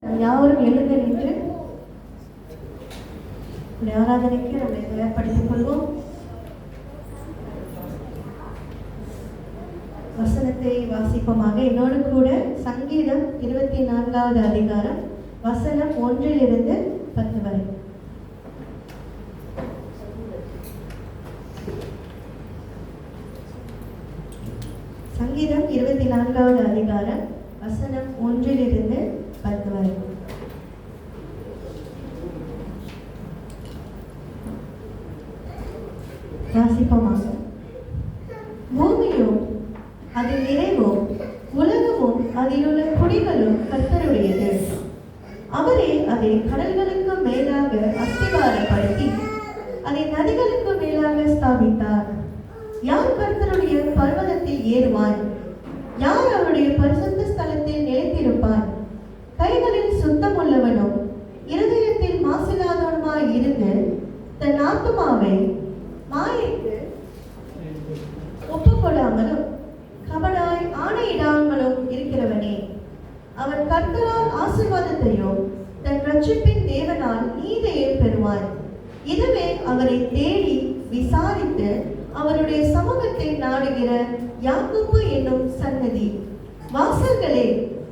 யாவரும் எழுந்து நின்று ஆராதனைக்கு நம்மை தயார்படுத்திக் கொள்வோம். வசனத்தை வாசிப்போமாக. என்னோடு கூட சங்கீதம் 24வது அதிகாரம் வசனம் 1 to 10 வரை. சங்கீதம் 24வது அதிகாரம் வசனம் 1 to 10 வரை. வாசிப்போமாக. பூமியும் அதன் நிறைவும் உலகமும் அதிலுள்ள குடிகளும் கர்த்தருடையது. அவரே அதை கடல்களுக்கு மேலாக அஸ்திவாரப்படுத்தி அதை நதிகளுக்கு மேலாக ஸ்தாபித்தார். யார் கர்த்தருடைய பர்வதத்தில் ஏறுவான்? யார் அவருடைய பரிசுத்த ஸ்தலத்தில் நிலைத்திருப்பான்? கைகளில் சுத்தமுள்ளவனும் இருதயத்தில் மாசில்லாதவனுமாய் இருந்து தன் ஆத்துமாவை மாயைக்கு ஒப்புக்கொள்ளாமலும் கபடாய் ஆணையிடாமலும் இருக்கிறவனே, அவன் கர்த்தரால் ஆசீர்வாதத்தையும் தன் ரட்சிப்பின் தேவனால் நீதியை பெறுவான். இதுவே அவரை தேடி விசாரித்து அவருடைய சமூகத்தை நாடுகிற யாக்கோபு என்னும் சன்னதி. வாசல்களே,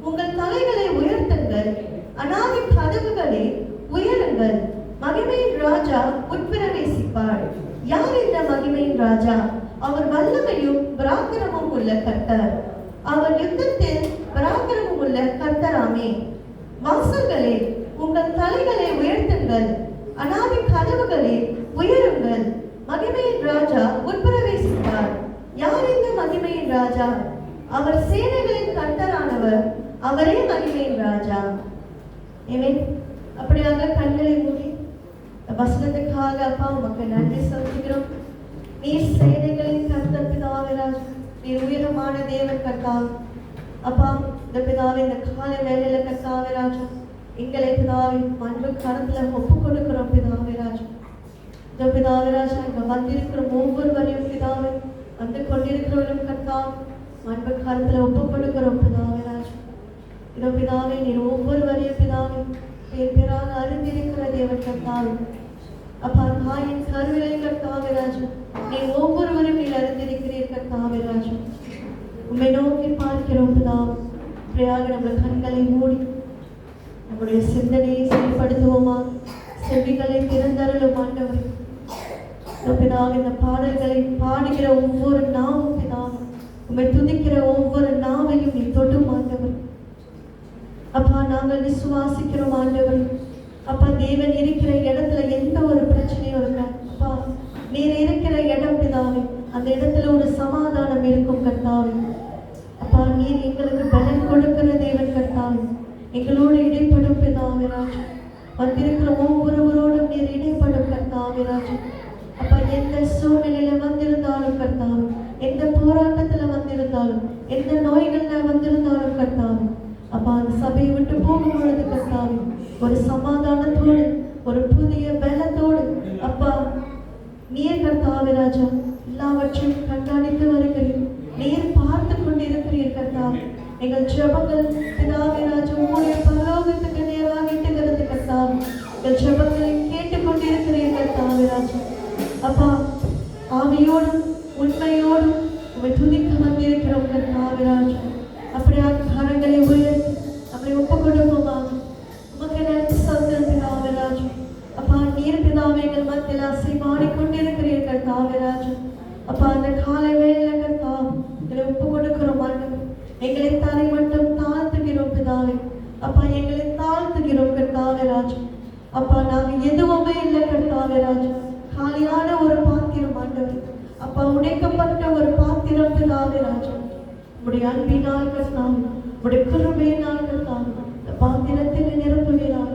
உங்கள் தலைகளை உயர்த்துங்கள், அநாதி கதவுகளே உயருங்கள். மகிமையின் ராஜா உட்பிரவேசிப்பார். யார் இந்த மகிமையின் ராஜா? அவர் வல்லமையும் பராக்கிரமும் உள்ள கர்த்தர். அவர் யுத்தத்தில் பராக்கிரமும் உள்ள கர்த்தராமே. வாசல்களே, உங்கள் தலைகளை உயர்த்துங்கள், அநாதி கதவுகளே உயருங்கள். மகிமையின் ராஜா உட்பிரவேசிப்பார். யார் இந்த மகிமையின் ராஜா? அவர் சேனைகளின் கர்த்தரானவர். அவரே மகிமையின் ராஜா. அப்படியாக கண்களை மூடி வசனத்துக்காக அப்பா உமக்கு நன்றி செலுத்துகிறோம். நீர் சேனைகளின் கர்த்தர் பிதாவே ராஜா, நீர் உயரமான தேவன் கர்த்தாவே. அப்பா இந்த பிதாவே, இந்த காலை வேலையில கர்த்தாவே ராஜா, எங்களை பிதாவே அன்பு கரத்துல ஒப்பு கொடுக்கிறோம் பிதாவே ராஜா. இந்த பிதாவே ராஜா, இங்க வந்திருக்கிற ஒவ்வொருவரையும் பிதாவே, வந்து கொண்டிருக்கிறவர்களும் கர்த்தாவே அன்பு கரத்துல ஒப்பு கொடுக்கிறோம் பிதாவே ராஜா. இதோ பிதாவே, நீர் ஒவ்வொருவரையும் பிதாவே பேர் பேராக அறிந்திருக்கிற தேவன் கர்த்தாவே. அப்பா தாயின் கருவிலை கர்த்தாவே ராஜா, நீ ஒவ்வொருவரும் நீர் அறிந்திருக்கிறீர் கர்த்தாவே ராஜா. உம்மை நோக்கி பார்க்கிறோம் பிதாவே. பிரியாக நம்முடைய கண்களை மூடி நம்முடைய சிந்தனையை செயல்படுத்துவோமா? செவிகளை திறந்தருளும் ஆண்டவரே. பிதாவே, இந்த பாடல்களை பாடுகிற ஒவ்வொரு நாவும் பிதாவே, உம்மை துதிக்கிற ஒவ்வொரு நாவையும் நீ தொடும் ஆண்டவர். அப்பா நாங்கள் விசுவாசிக்கிறோம் ஆண்டவர். அப்பா தேவன் இருக்கிற இடத்துல எந்த ஒரு பிரச்சனையும் இல்லை. அப்பா நீர் இருக்கிற இடம் பிதாவே, அந்த இடத்துல ஒரு சமாதானம் இருக்கும் கர்த்தாவே. அப்பா நீர் எங்களுக்கு பலன் கொடுக்கிற தேவன் கர்த்தாவே, எங்களோடு இடைப்படும் பிதாவே ராஜா. வந்திருக்கிற ஒவ்வொருவரோடும் நீர் இடைப்படும் கர்த்தாவே ராஜா. அப்பா எந்த சூழ்நிலையில வந்திருந்தாலும் கர்த்தாவே, எந்த போராட்டத்துல வந்திருந்தாலும், எந்த நோய்கள்ல வந்திருந்தாலும் கர்த்தாவே, அப்பா அந்த சபையை விட்டு போகும் பொழுது கர்த்தாவே ஒரு சமாதானத்தோடு, ஒரு புதிய பலத்தோடு அப்பா நீர் கர்த்தாவே ராஜா எல்லாவற்றையும் கண்காணித்து வருகிறீர். நீர் பார்த்து கொண்டிருக்கிறீர் கர்த்தாவே. எங்கள் ஜெபங்கள் பிதாவே ராஜா உம்முடைய பரலோகத்துக்கு நேராக இட்டுகிறது கர்த்தாவே. எங்கள் ஜெபங்களை கேட்டுக்கொண்டிருக்கிறீர் கர்த்தாவே ராஜா. அப்பா ஆவியோடும் உண்மையோடும் உம்மை துதிக்க வந்திருக்கிறோம் கர்த்தாவே ராஜா. அப்படியாக கரங்களை உயர்த்தி நம்மை ஒப்பு கொடுப்போமாக. உமக்கு நன்றி செலுத்துகிறோம் பிதாவே ராஜா. அப்பா நீர் பிதாவே எங்கள் மத்தியில் அசைவாடிக்கொண்டிருக்கிறீர் கர்த்தாவே ராஜா. அப்பா அந்த காலை வேளையில கர்த்தாவே எங்களை ஒப்பு கொடுக்கிறோம் ஆண்டவர். எங்களை தலை மட்டும் தாழ்த்துகிறோம் பிதாவே. அப்பா எங்களை தாழ்த்துகிறோம் கர்த்தாவே ராஜா. அப்பா நாங்கள் எதுவுமே இல்லை கர்த்தாவே ராஜா, காலியான ஒரு பாத்திரம் ஆண்டவர். அப்பா உடைக்கப்பட்ட ஒரு பாத்திரம் பிதாவே ராஜா. உடைய அன்பினால் கர்த்தாவே, உடைய கிருபையினால் கர்த்தாவே இந்த பாத்திரத்தில் நிரப்புகிறார்.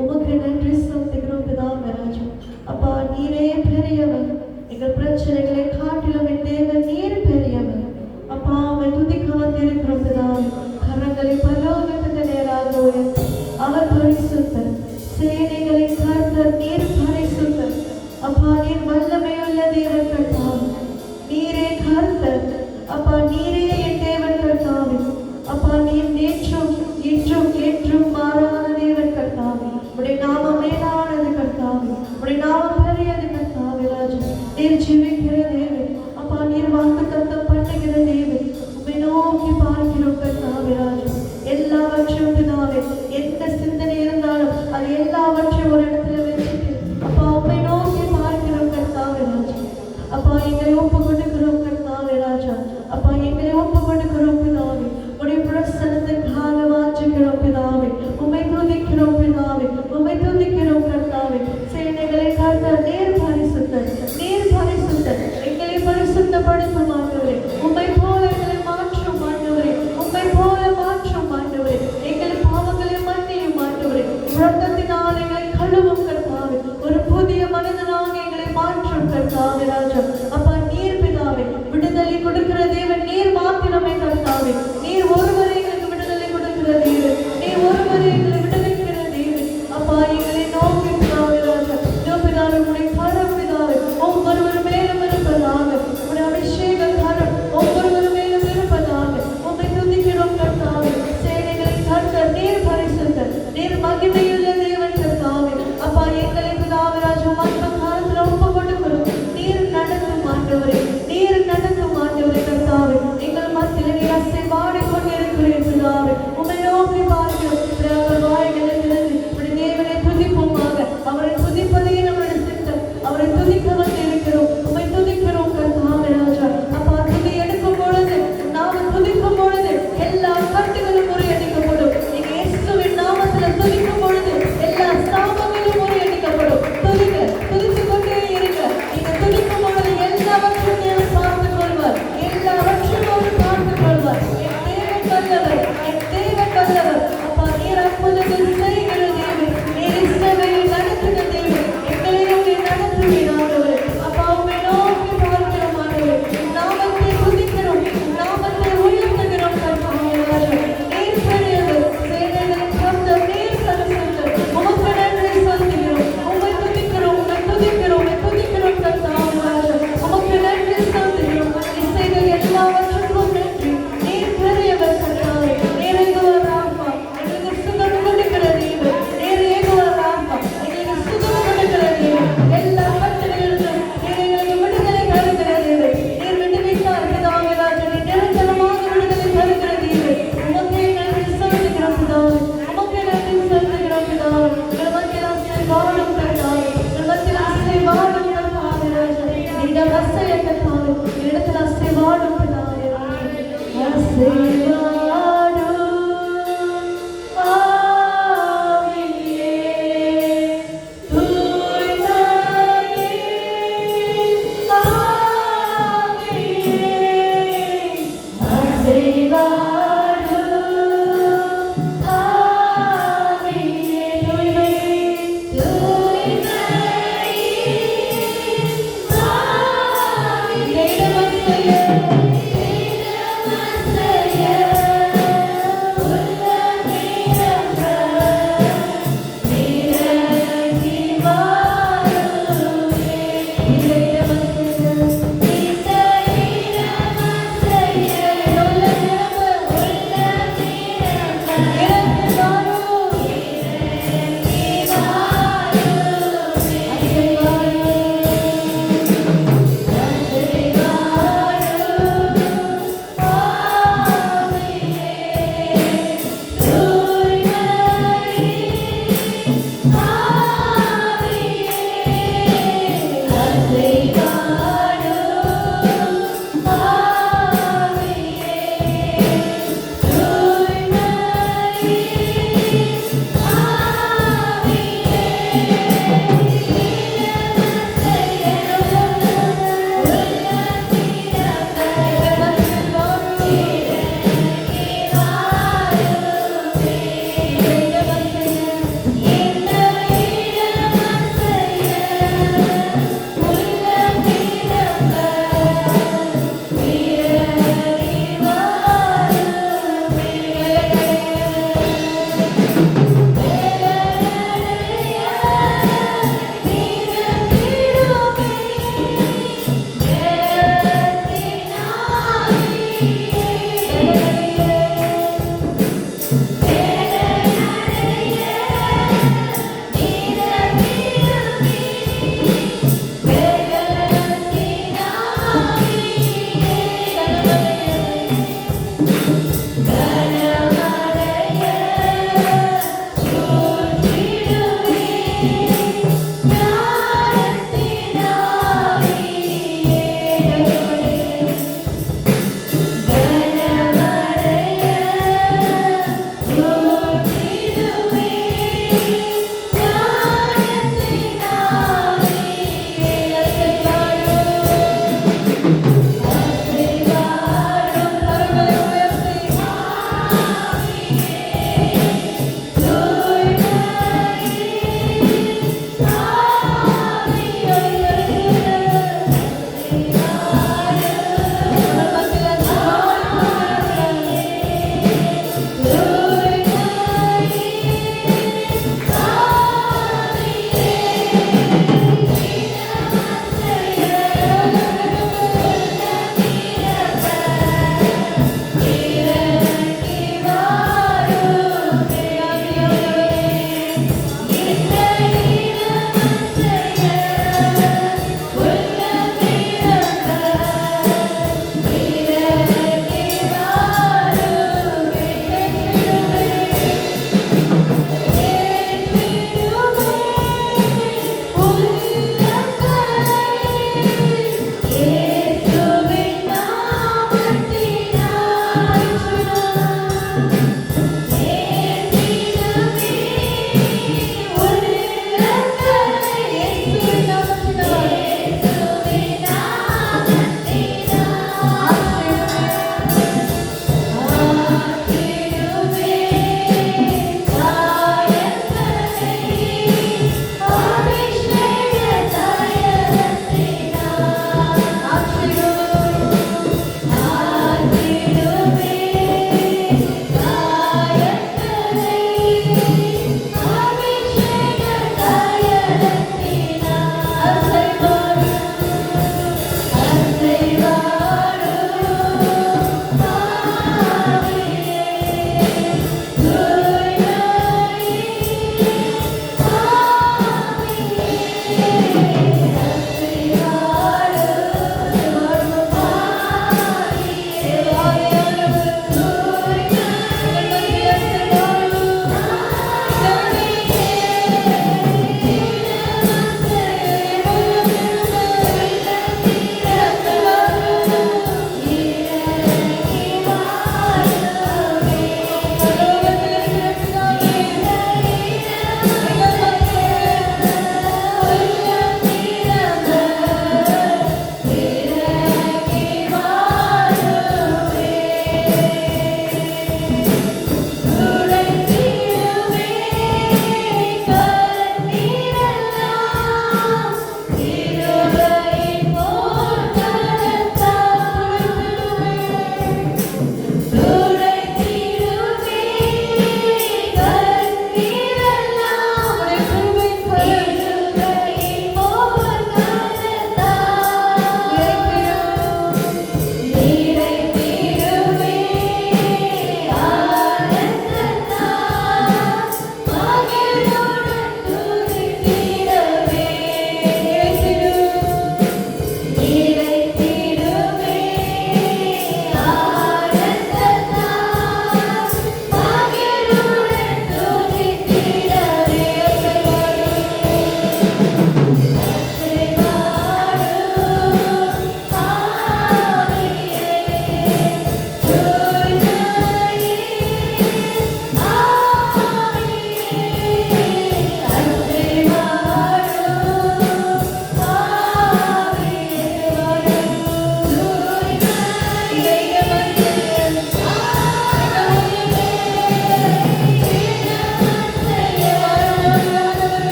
உமக்கு நன்றி செலுத்துகிறோம் பிதாவே ராஜா. அப்பா நீரே பெரியவர். எங்கள் பிரச்சனைகளை காட்டிலும் என் தேவன் நீர் பெரியவர். அப்பா அவரை துதிக்க வந்திருக்கிறோம் பிதாவே. கரங்களை பரலோகத்துக்கு நேராக உயர்த்தி அவர் பரிசுத்தர், சேனைகளை கர்த்தர் நீர் பரிசுத்தர். அப்பா நீர் வல்லமையுள்ள தேவன் கர்த்தாவே, நீரே கர்த்தர். அப்பா நீரே என் தேவன் கர்த்தாவே. அப்பா நீர் நேற்றும் இன்றும் என்றும் மாறாத எந்த சிந்தனை இருந்தாலும் அது எல்லாவற்றையும் ஒரு இடத்துல வச்சுட்டு அப்பா உண்மை நோக்கி பார்க்கிறோம் கர்த்தாவே ராஜா. அப்பா எங்களை ஒப்பு கொடுக்கிறோம் கர்த்தாவே ராஜா. அப்பா எங்களை ஒப்பு கொடுக்கிறோம் பிதாவே. உடைய பிரசன்னத்துக்காக வாஞ்சிக்கிறோம் பிதாவே. உம்மை துதிக்கிறோம் பிதாவே. உம்மை துதிக்கிறோம் கர்த்தாவே. சேனைகளை கர்த்தர் நேர் பரிசுத்தர், நேர் பரிசுத்தர். எங்களை பரிசுத்தப்படுத்தும் ஆண்டவரே. உம்மை போல எங்களை மாற்றும் ஆண்டவரே. உம்மை போல மாற்றும் ஆண்டவரே. எங்கள் பாவங்களை மன்னியும் ஆண்டவரே.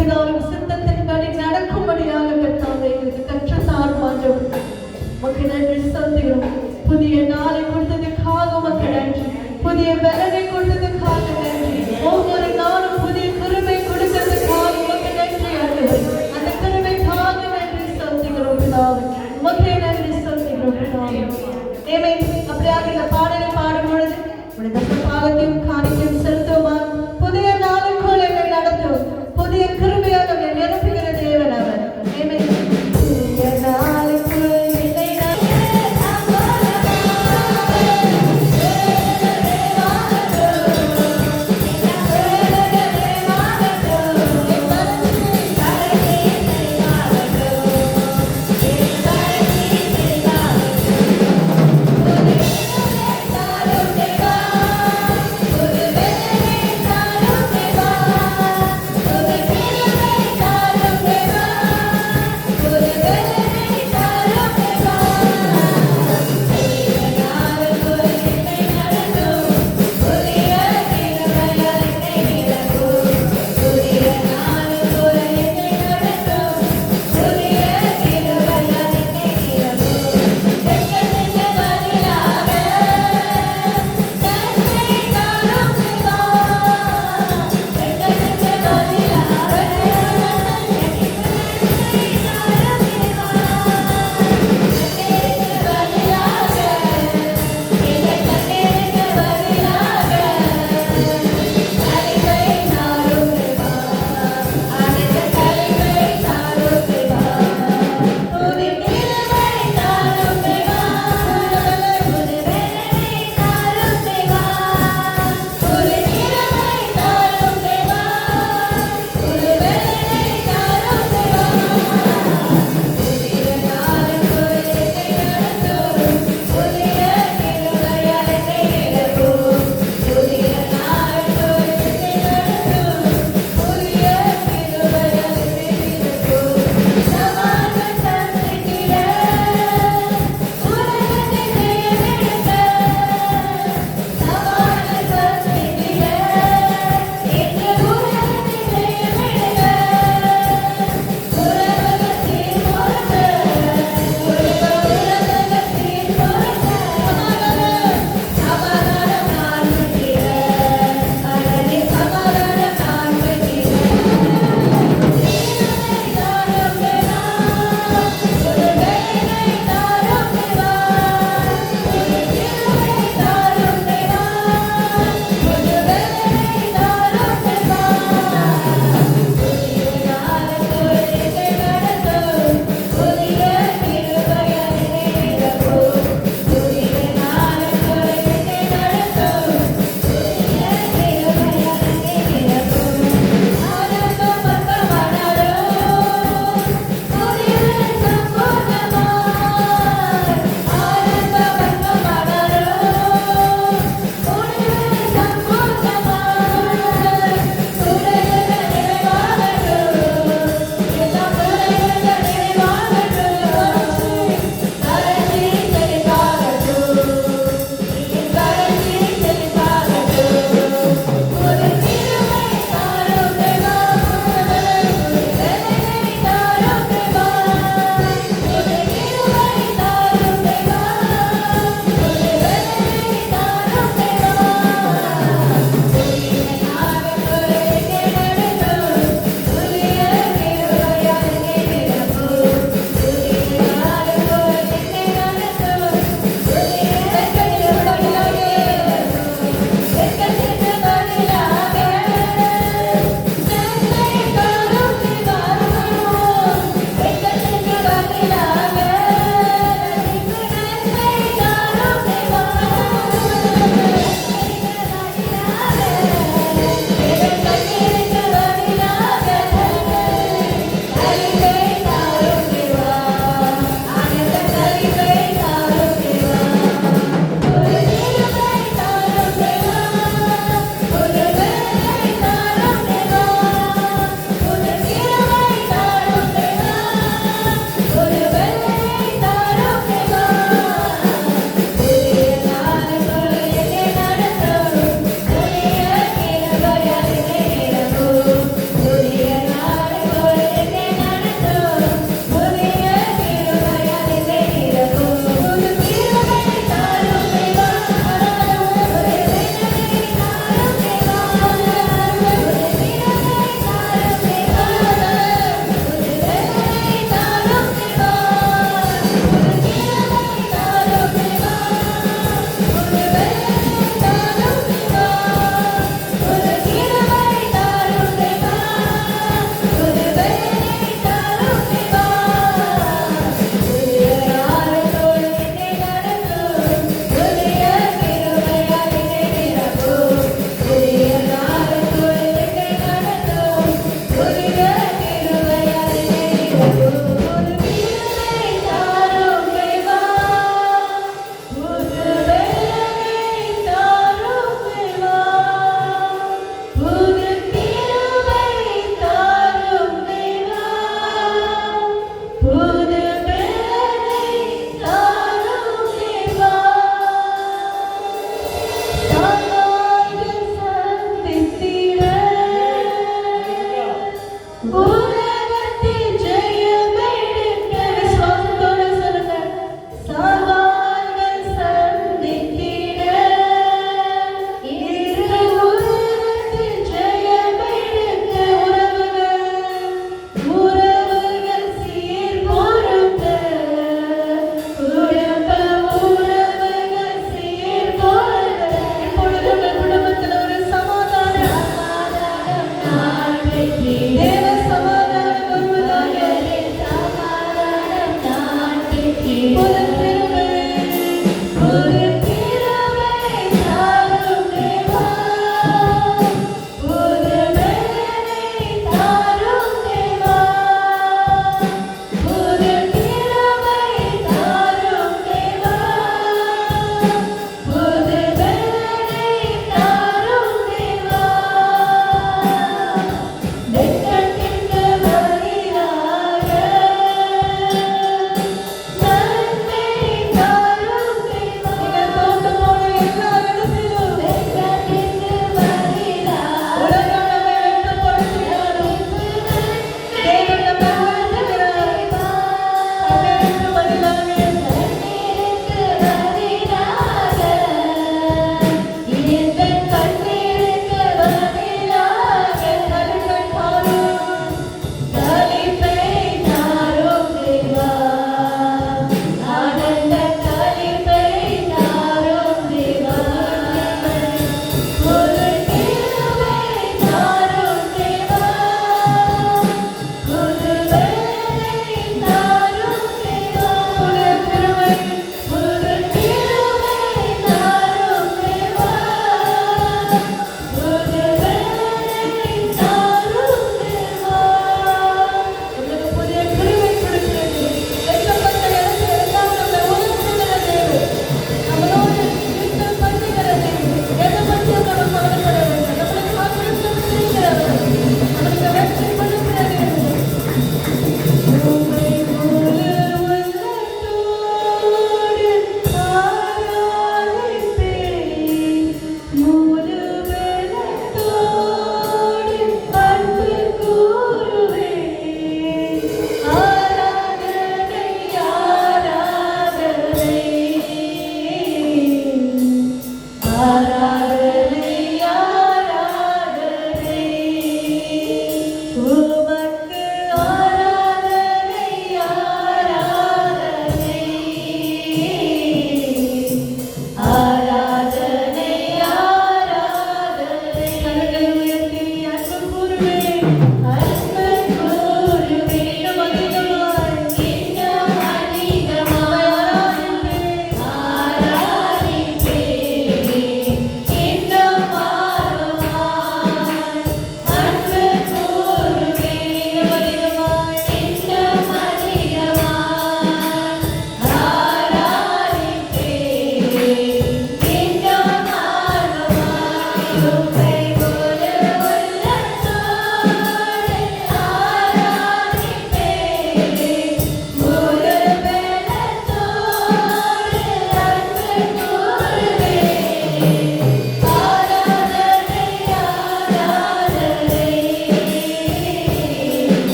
பிதாவின் சித்தத்தின்படி நடக்கும்படியாக கர்த்தாவே எங்களுக்கு கற்றுத்தாரும் ஆண்டவரே. உமக்கு நன்றி செலுத்துகிறோம். புதிய நாளை கொடுத்ததுக்காக உமக்கு நன்றி. புதிய பலனை கொடுத்ததுக்காக நன்றி. ஒவ்வொரு நாளும் புதிய கிருபை கொடுத்ததுக்காக உமக்கு நன்றி ஆண்டவரே. அந்த கிருபைக்காக நன்றி செலுத்துகிறோம் பிதாவே. உமக்கே நன்றி செலுத்துகிறோம் பிதாவே. தேவை அப்படியாக இந்த பாடலை பாடும் பொழுது உடைய பாகத்தையும் காணிக்கையும் செலுத்துவோமா? புதிய நாளுக்குள் என்னை நடத்தும். புதிய கிருபையான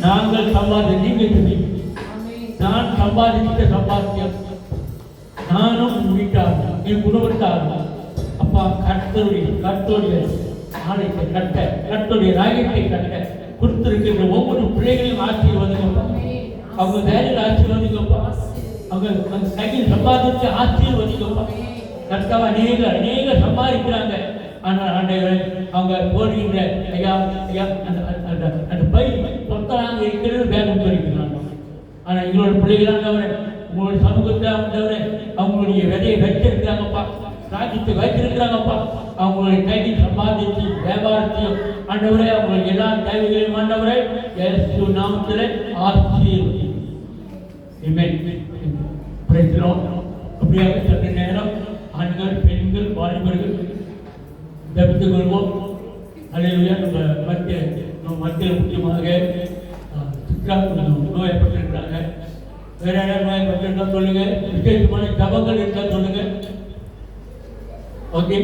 நாங்கள் சம்பாதி நீங்கள் நான் சம்பாதித்த சம்பாத்தியம் நானும் வீட்டார் என் குடும்பத்தார் அப்பா கர்த்தருடைய ஆலயத்தை கட்ட கர்த்தருடைய ராயத்தை கட்ட கொடுத்திருக்கின்ற ஒவ்வொரு பிள்ளைகளையும் ஆசீர்வதிங்கப்பா. அவங்க வேலையில் ஆசீர்வதிங்கப்பா. அவங்க கையில் சம்பாதிச்சு ஆசீர்வதிங்கப்பா. கர்த்தாவா அநேக சம்பாதிக்கிறாங்க. ஆனால் ஆண்டவரே அவங்க போடுகின்ற ஐயா ஐயா அந்த பை பொத்தலாங்க இருக்கிறது வேகம் தெரிவிக்கிறாங்க. ஆனால் எங்களோட பிள்ளைகளாண்டவரை உங்களுடைய சமூகத்தை ஆண்டவரை அவங்களுடைய விதையை வச்சிருக்கிறாங்கப்பா, ராஜ்யத்தை வைத்திருக்கிறாங்கப்பா. அவங்களுடைய கையில் சம்பாதிச்சு வியாபாரத்தையும் ஆண்டவரே அவங்களுக்கு எல்லா தேவைகளையும் ஆண்டவரை இயேசு நாமத்திலே ஆசீர்வதிங்க. அப்படியாக சற்று நேரம் ஆண்கள் பெண்கள் வாலிபர்கள் ஜெபித்துக் கொள்வோம். அல்லேலூயா. நம்ம மத்தியில் முக்கியமாக நோயப்பட்டிருக்கிறாங்க. வேற யாராவது நோயப்பட்டிருந்தா சொல்லுங்க. விசேஷமான ஜபங்கள் இருந்தால் சொல்லுங்க. ஓகே.